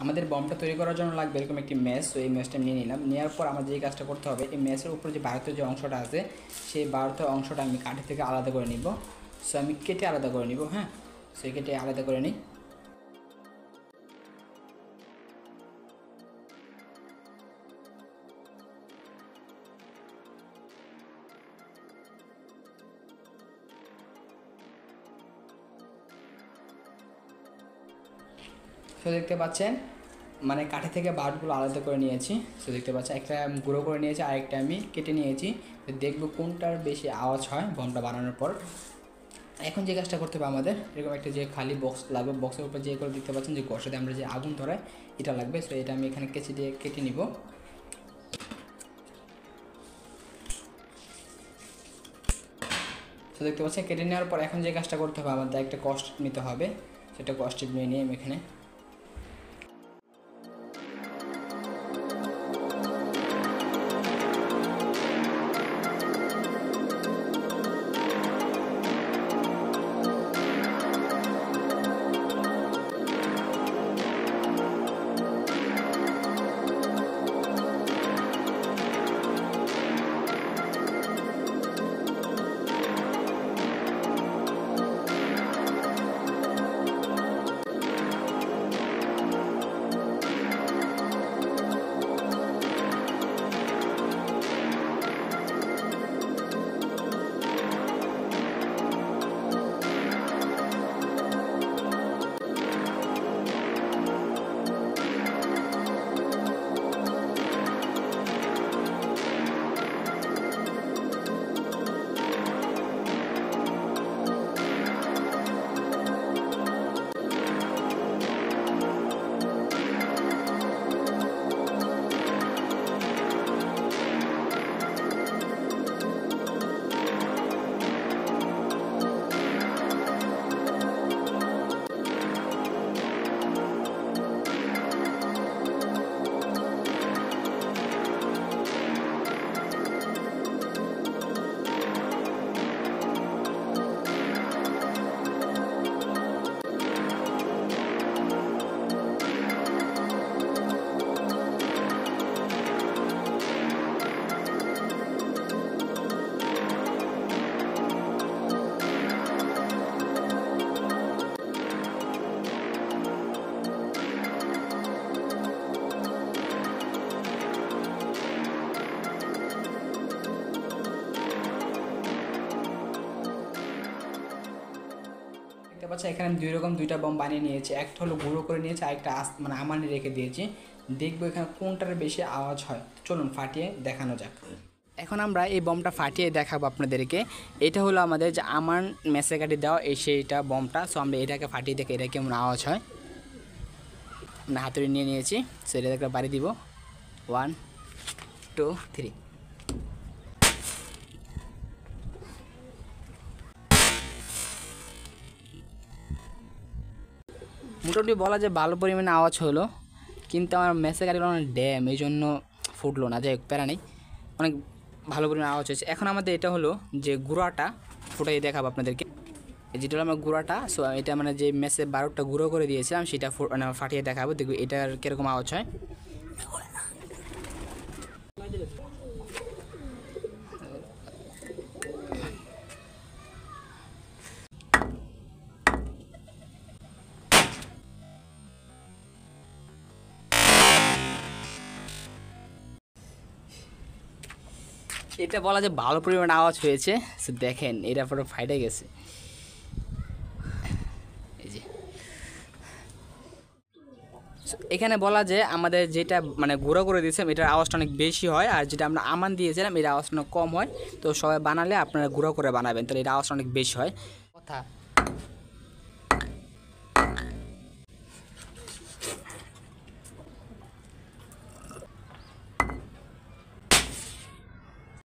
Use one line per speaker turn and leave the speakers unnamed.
আমাদের বমটা তৈরি করার জন্য লাগবে এরকম একটি ম্যাশ। তো এই ম্যাশটা নিয়ে নিলাম। নেওয়ার পর আমাদের যে কাজটা করতে হবে, এই ম্যাশের উপরে যে ভারতের যে অংশটা আছে সেই ভারতের অংশটা আমি কাঠি থেকে আলাদা করে নিব। সো আমি কেটে আলাদা করে নিব। হ্যাঁ, সো কেটে আলাদা করে নিই। সো দেখতে পাচ্ছেন মানে কাঠি থেকে বারগুলো আলাদা করে নিয়েছি। সো দেখতে পাচ্ছেন একটা গুঁড়ো করে নিয়েছি, আরেকটা আমি কেটে নিয়েছি। তো দেখবো কোনটার বেশি আওয়াজ হয় বমটা বানানোর পর। এখন যে কাজটা করতে হবে আমাদের, এরকম একটা যে খালি বক্স লাগবে, বক্সের উপর যে করে দেখতে পাচ্ছেন যে কষাতে আমরা যে আগুন ধরাই এটা লাগবে। সো এটা আমি এখানে কেচি দিয়ে কেটে নিব। সো দেখতে পাচ্ছেন কেটে নেওয়ার পর এখন যে কাজটা করতে হবে আমাদের একটা কষ্ট নিতে হবে। সেটা কষ্ট নিয়ে নিয়ে আমি এখানে দেখতে পাচ্ছি এখানে আমি দুইটা বম বানিয়ে নিয়েছি। একটা হলো গুঁড়ো করে নিয়েছি, আরেকটা মানে আমানি রেখে দিয়েছি। দেখবো এখানে কোনটার বেশি আওয়াজ হয়। চলুন ফাটিয়ে দেখানো যাক। এখন আমরা এই বমটা ফাটিয়ে দেখাবো আপনাদেরকে। এটা হলো আমাদের যে আমান মেসে কাটি দেওয়া এই সেইটা বমটা। সো আমরা এটাকে ফাটিয়ে দেখে এটা কেমন আওয়াজ হয়। আমরা হাতুড়ি নিয়ে নিয়েছি, সেটা একটা বাড়ি দিব। 1 2 3। মোটামুটি বলা যায় ভালো পরিমাণে আওয়াজ হলো, কিন্তু আমার মেসে গাড়িগুলো অনেক ড্যাম, এই জন্য ফুটলো না। যাই হোক, প্যারা নেই, অনেক ভালো পরিমাণে আওয়াজ হয়েছে। এখন আমাদের এটা হলো যে গুঁড়াটা ফুটাই দেখাবো আপনাদেরকে। যেটা হলো আমার গুঁড়াটা। সো এটা মানে যে মেসে 12টা গুঁড়ো করে দিয়েছিলাম সেটা মানে ফাটিয়ে দেখাবো, দেখবো এটার কীরকম আওয়াজ হয়। এটা বলা যে ভালো পরিমাণে আওয়াজ হয়েছে। সো দেখেন এটা পুরো ফাইটে গেছে। এই যে এখানে বলা যে আমাদের যেটা মানে গুঁড়ো করে দিয়েছিলাম এটার আওয়াজটা অনেক বেশি হয়, আর যেটা আমরা আমান দিয়েছিলাম এটার আওয়াজটা অনেক কম হয়। তো সবাই বানালে আপনারা গুঁড়ো করে বানাবেন, তাহলে এটা আওয়াজটা অনেক বেশি হয়। কথা